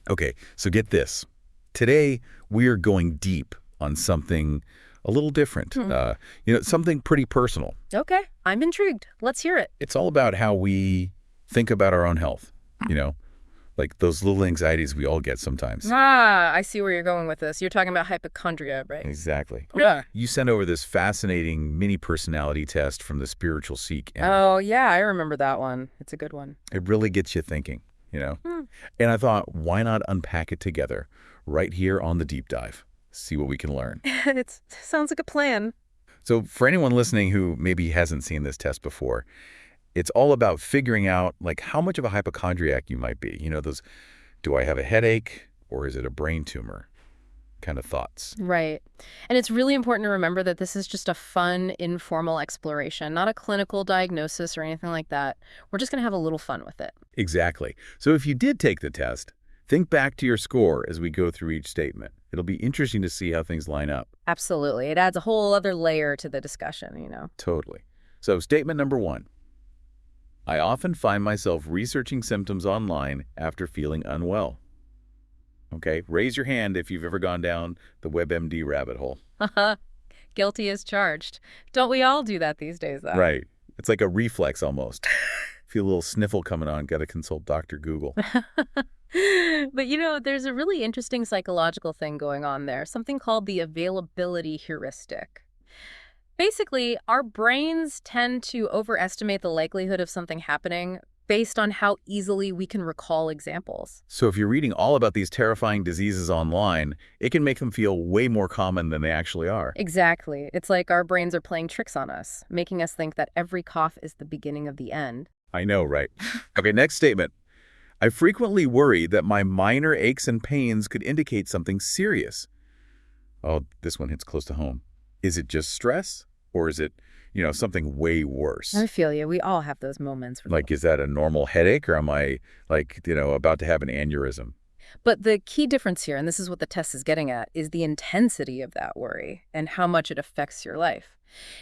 Okay, so get this. Today, we are going deep on something a little different. Something pretty personal. Okay, I'm intrigued. Let's hear it. It's all about how we think about our own health, you know, like those little anxieties we all get sometimes. Ah, I see where you're going with this. You're talking about hypochondria, right? Exactly. Yeah. You sent over this fascinating mini personality test from the Spiritual Seek, and Oh, yeah, I remember that one. It's a good one. it really gets you thinking. And I thought, why not unpack it together right here on the deep dive? See what we can learn. It sounds like a plan. So for anyone listening who maybe hasn't seen this test before, it's all about figuring out like how much of a hypochondriac you might be. Those, do I have a headache or is it a brain tumor kind of thoughts. Right. And it's really important to remember that this is just a fun, informal exploration, not a clinical diagnosis or anything like that. We're just going to have a little fun with it. Exactly. So if you did take the test, think back to your score as we go through each statement. It'll be interesting to see how things line up. Absolutely. It adds a whole other layer to the discussion. Totally. So statement number 1. I often find myself researching symptoms online after feeling unwell. Okay, raise your hand if you've ever gone down the WebMD rabbit hole. Guilty as charged. Don't we all do that these days, though? Right. It's like a reflex almost. Feel a little sniffle coming on, got to consult Dr. Google. But there's a really interesting psychological thing going on there, something called the availability heuristic. Basically, our brains tend to overestimate the likelihood of something happening based on how easily we can recall examples. So if you're reading all about these terrifying diseases online, it can make them feel way more common than they actually are. Exactly. It's like our brains are playing tricks on us, making us think that every cough is the beginning of the end. I know, right? Okay, next statement. I frequently worry that my minor aches and pains could indicate something serious. Oh, this one hits close to home. Is it just stress? Or is it, something way worse? I feel you. We all have those moments. Like, is that a normal headache or am I, about to have an aneurysm? But the key difference here, and this is what the test is getting at, is the intensity of that worry and how much it affects your life.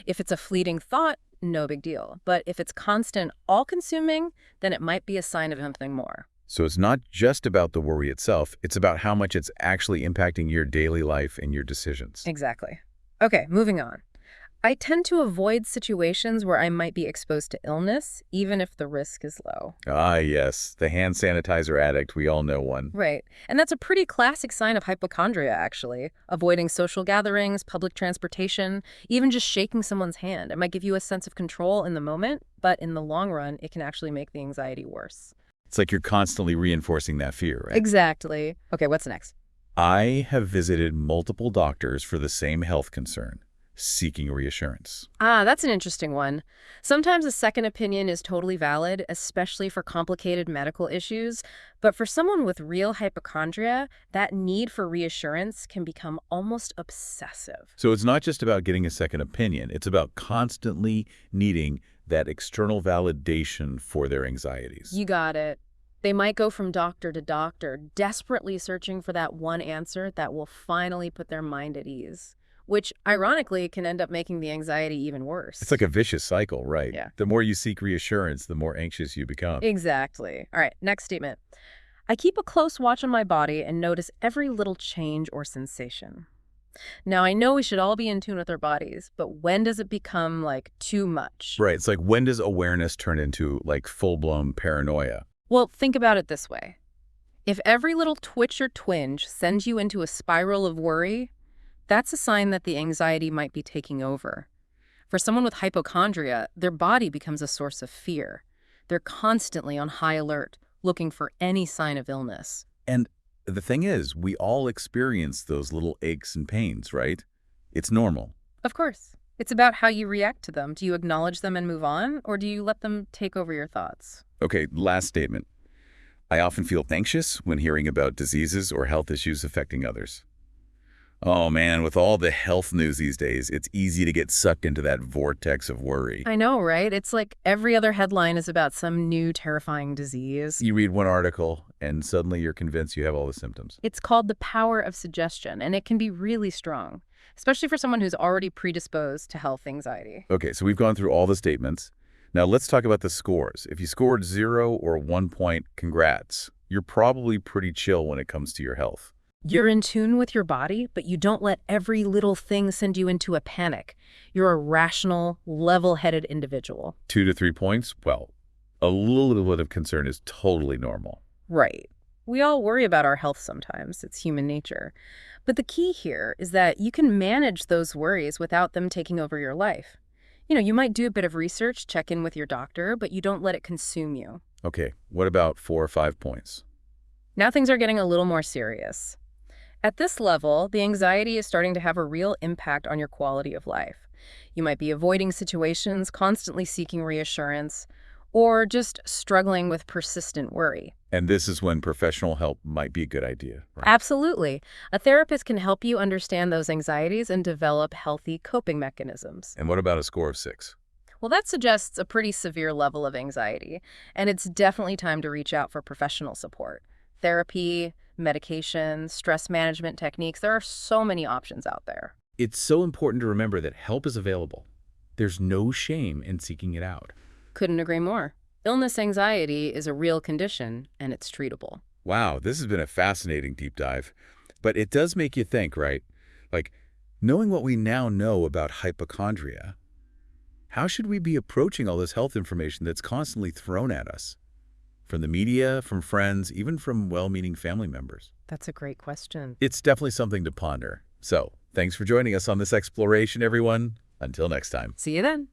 If it's a fleeting thought, no big deal. But if it's constant, all-consuming, then it might be a sign of something more. So it's not just about the worry itself. It's about how much it's actually impacting your daily life and your decisions. Exactly. Okay, moving on. I tend to avoid situations where I might be exposed to illness, even if the risk is low. Ah, yes. The hand sanitizer addict. We all know one. Right. And that's a pretty classic sign of hypochondria, actually. Avoiding social gatherings, public transportation, even just shaking someone's hand. It might give you a sense of control in the moment, but in the long run, it can actually make the anxiety worse. It's like you're constantly reinforcing that fear, right? Exactly. Okay, what's next? I have visited multiple doctors for the same health concern, seeking reassurance. Ah, that's an interesting one. Sometimes a second opinion is totally valid, especially for complicated medical issues. But for someone with real hypochondria, that need for reassurance can become almost obsessive. So it's not just about getting a second opinion. It's about constantly needing that external validation for their anxieties. You got it. They might go from doctor to doctor, desperately searching for that one answer that will finally put their mind at ease, which ironically can end up making the anxiety even worse. It's like a vicious cycle, right? Yeah. The more you seek reassurance, the more anxious you become. Exactly. All right, next statement. I keep a close watch on my body and notice every little change or sensation. Now, I know we should all be in tune with our bodies, but when does it become, too much? Right. It's like, when does awareness turn into, full-blown paranoia? Well, think about it this way. If every little twitch or twinge sends you into a spiral of worry, that's a sign that the anxiety might be taking over. For someone with hypochondria, their body becomes a source of fear. They're constantly on high alert, looking for any sign of illness. And the thing is, we all experience those little aches and pains, right? It's normal. Of course. It's about how you react to them. Do you acknowledge them and move on, or do you let them take over your thoughts? Okay, last statement. I often feel anxious when hearing about diseases or health issues affecting others. Oh man, with all the health news these days, it's easy to get sucked into that vortex of worry. I know, right? It's like every other headline is about some new terrifying disease. You read one article and suddenly you're convinced you have all the symptoms. It's called the power of suggestion, and it can be really strong, especially for someone who's already predisposed to health anxiety. Okay, so we've gone through all the statements. Now let's talk about the scores. If you scored 0 or 1 point, congrats. you're probably pretty chill when it comes to your health. You're in tune with your body, but you don't let every little thing send you into a panic. You're a rational, level-headed individual. 2 to 3 points? Well, a little bit of concern is totally normal. Right. We all worry about our health sometimes. It's human nature. But the key here is that you can manage those worries without them taking over your life. You might do a bit of research, check in with your doctor, but you don't let it consume you. Okay, what about 4 or 5 points? Now things are getting a little more serious. At this level, the anxiety is starting to have a real impact on your quality of life. You might be avoiding situations, constantly seeking reassurance, or just struggling with persistent worry. And this is when professional help might be a good idea, right? Absolutely. A therapist can help you understand those anxieties and develop healthy coping mechanisms. And what about a score of 6? Well, that suggests a pretty severe level of anxiety, and it's definitely time to reach out for professional support. Therapy, medication, stress management techniques, there are so many options out there. It's so important to remember that help is available. There's no shame in seeking it out. Couldn't agree more. Illness anxiety is a real condition, and it's treatable. Wow, this has been a fascinating deep dive. But it does make you think, right? Like, knowing what we now know about hypochondria, how should we be approaching all this health information that's constantly thrown at us? From the media, from friends, even from well-meaning family members. That's a great question. It's definitely something to ponder. So, thanks for joining us on this exploration, everyone. Until next time. See you then.